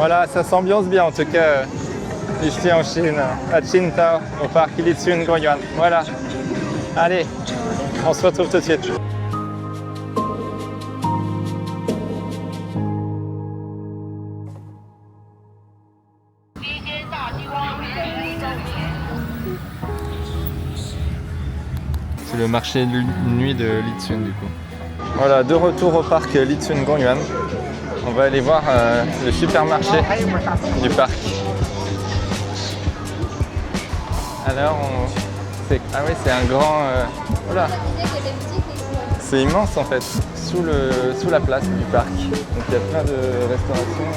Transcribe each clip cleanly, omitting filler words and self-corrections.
Voilà, ça s'ambiance bien en tout cas ici en Chine, à Qingdao, au parc Lichun Gongyuan. Voilà. Allez, on se retrouve tout de suite. C'est le marché de nuit de Lichun du coup. Voilà, de retour au parc Lichun Gongyuan. On va aller voir le supermarché du parc. Alors, ah oui, c'est un grand... Voilà. C'est immense en fait, sous la place du parc. Donc il y a plein de restaurations,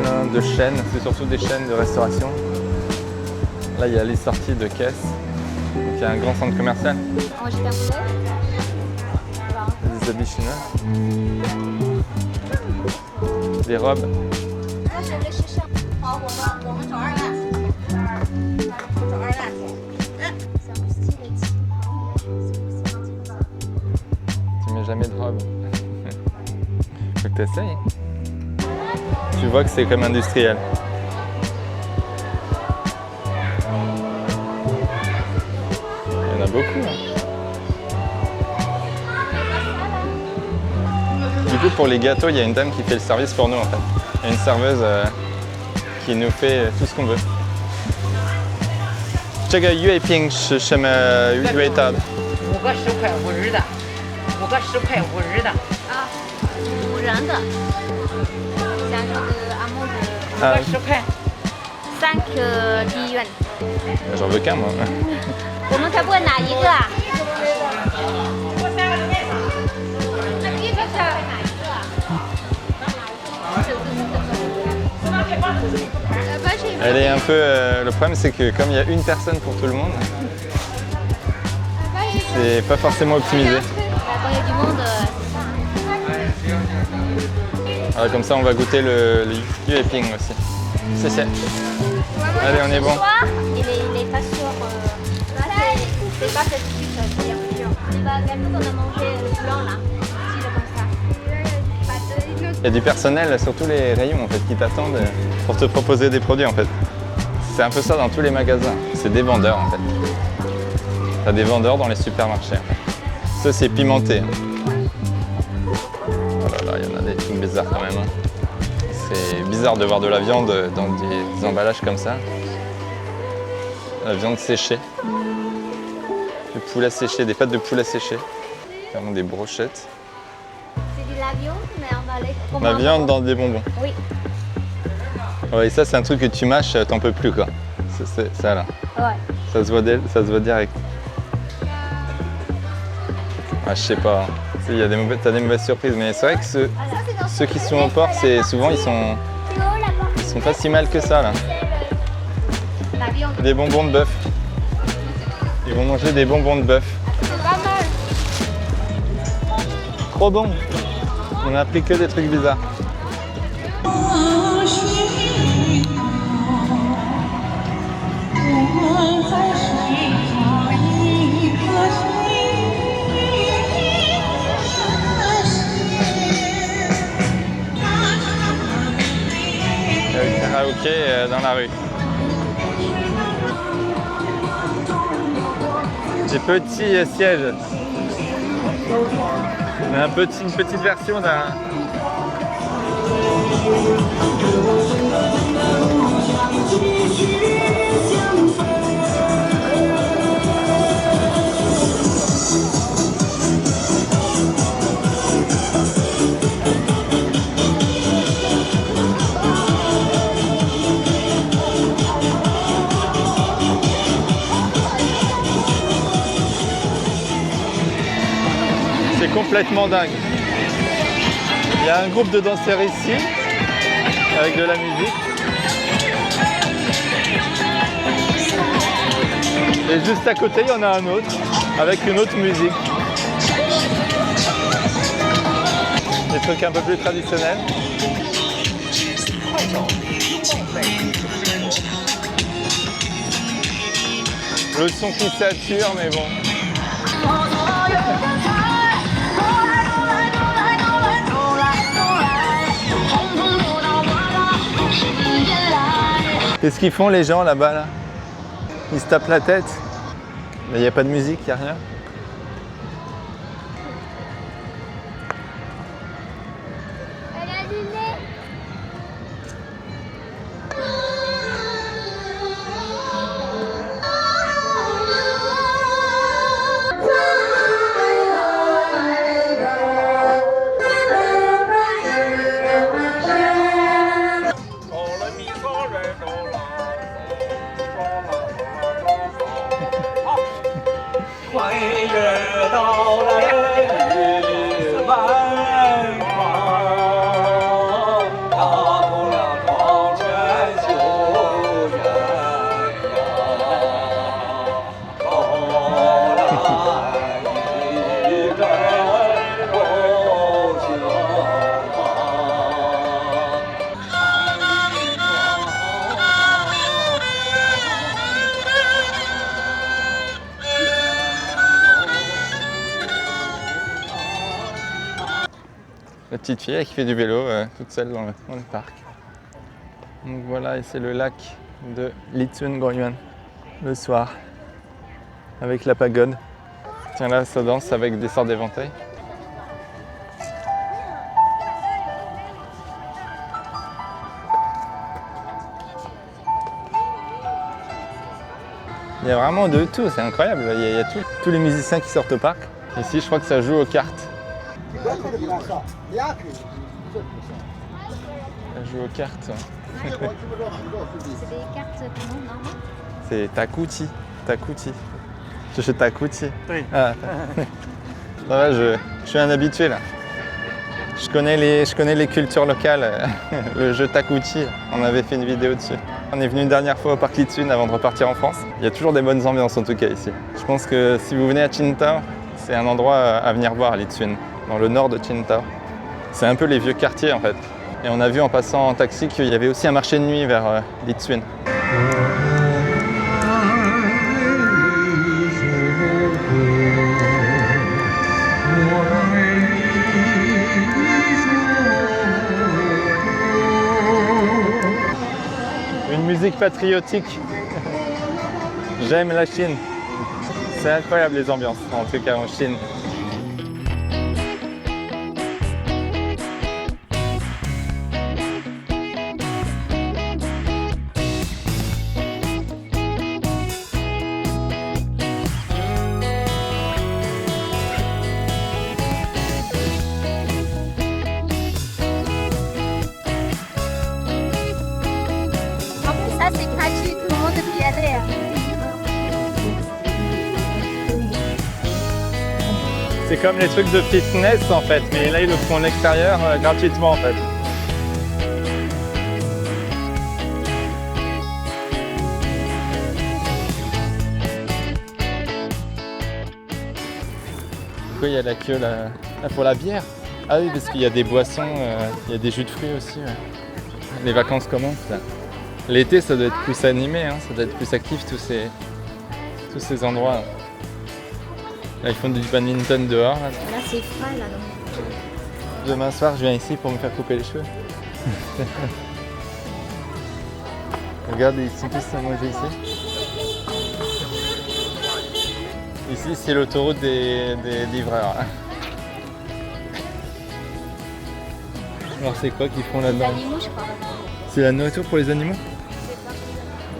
plein de chaînes, c'est surtout des chaînes de restauration. Là, il y a les sorties de caisse. Donc il y a un grand centre commercial. Des habits chinois. Des robes. Tu mets jamais de robe. Faut que tu essayes. Tu vois que c'est comme industriel. Il y en a beaucoup. Du coup, pour les gâteaux, il y a une dame qui fait le service pour nous en fait. Il y a une serveuse qui nous fait tout ce qu'on veut. 这个月饼是什么味道的？5个10块5日的，5个10块5日的。啊，5人的，像这个阿木的5个10块。510元。J'en veux qu'un moi. 我们可不可以拿一个啊？Elle est un peu. Le problème, c'est que comme il y a une personne pour tout le monde, c'est pas forcément optimisé. Quand il y a du monde, Alors, comme ça, on va goûter le yueping aussi. C'est. Allez, on est bon. il est pas sûr. C'est pas cette suite, c'est bien sûr. Le gâteau qu'on a mangé, le blanc là, il est comme ça. Il y a du personnel sur tous les rayons en fait qui t'attendent pour te proposer des produits en fait. C'est un peu ça dans tous les magasins. C'est des vendeurs en fait. T'as des vendeurs dans les supermarchés. En fait. Ça c'est pimenté. Oh là là, il y en a des trucs bizarres quand même. C'est bizarre de voir de la viande dans des emballages comme ça. La viande séchée. Du poulet séché, des pâtes de poulet séché. Vraiment des brochettes. C'est de la viande, mais emballée comme La viande dans des bonbons. Oui. Ouais, et ça c'est un truc que tu mâches, t'en peux plus quoi. C'est ça là. Ouais. Ça se voit direct. Ah, je sais pas. T'as des mauvaises surprises, mais c'est vrai que ceux qui sont au port, souvent ils sont pas si mal que ça là. Des bonbons de bœuf. Ils vont manger des bonbons de bœuf. C'est pas mal. Trop bon. On a appris que des trucs bizarres. Il y a le karaoké dans la rue. Des petits sièges. On a une petite version d'un... C'est complètement dingue. Il y a un groupe de danseurs ici, avec de la musique. Et juste à côté, il y en a un autre, avec une autre musique. Des trucs un peu plus traditionnels. Le son qui sature, mais bon. Qu'est-ce qu'ils font les gens là-bas là? Ils se tapent la tête. Mais il n'y a pas de musique, il n'y a rien. Elle est allumée. La petite fille qui fait du vélo toute seule dans le parc. Donc voilà, et c'est le lac de Litsun-Goryuan le soir avec la pagode. Tiens là, ça danse avec des sortes d'éventails. Il y a vraiment de tout, c'est incroyable. Il y a tous les musiciens qui sortent au parc. Ici, je crois que ça joue aux cartes. Ça joue aux cartes. C'est des cartes comment normales? C'est takuti. Takuti. Je fais takuti. Oui. Ah. Ça va, je suis un habitué là. Je connais les cultures locales. Le jeu takuti, on avait fait une vidéo dessus. On est venu une dernière fois au parc Litsun avant de repartir en France. Il y a toujours des bonnes ambiances en tout cas ici. Je pense que si vous venez à Qingdao, c'est un endroit à venir voir, Litsun, dans le nord de Qingdao. C'est un peu les vieux quartiers en fait. Et on a vu en passant en taxi qu'il y avait aussi un marché de nuit vers Litsun. Une musique patriotique. J'aime la Chine. C'est incroyable les ambiances, en tout cas en Chine. En plus, ça c'est gratuit, tout le monde peut y aller. C'est comme les trucs de fitness en fait, mais là ils le font à l'extérieur gratuitement en fait. Pourquoi il y a la queue là pour la bière? Ah oui, parce qu'il y a des boissons, il y a des jus de fruits aussi. Ouais. Les vacances commencent là. L'été ça doit être plus animé, hein, ça doit être plus actif tous ces endroits. Là. Là, ils font du badminton dehors. Là. Là c'est frais là donc. Demain soir, je viens ici pour me faire couper les cheveux. Regarde, ils sont tous à manger ici. Ici, c'est l'autoroute des livreurs. Alors, c'est quoi qu'ils font Les là-dedans? animaux, je crois. C'est la nourriture pour les animaux?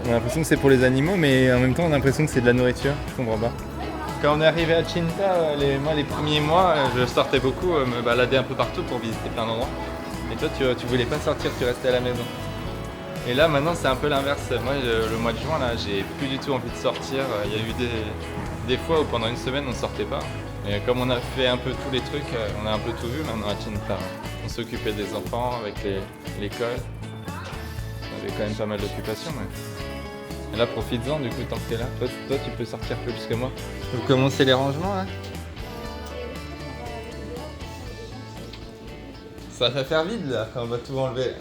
On a l'impression que c'est pour les animaux, mais en même temps, on a l'impression que c'est de la nourriture. Je comprends pas. Quand on est arrivé à Qingdao, les premiers mois, je sortais beaucoup, me balader un peu partout pour visiter plein d'endroits. Et toi, tu voulais pas sortir, tu restais à la maison. Et là, maintenant, c'est un peu l'inverse. Moi, le mois de juin, là, j'ai plus du tout envie de sortir. Il y a eu des fois où pendant une semaine, on sortait pas. Et comme on a fait un peu tous les trucs, on a un peu tout vu maintenant à Qingdao. On s'occupait des enfants avec l'école. On avait quand même pas mal d'occupations. Mais... Et là, profites-en du coup tant que t'es là. Toi, tu peux sortir plus que moi. Vous commencez les rangements là? Ça va faire vide là, on va tout enlever.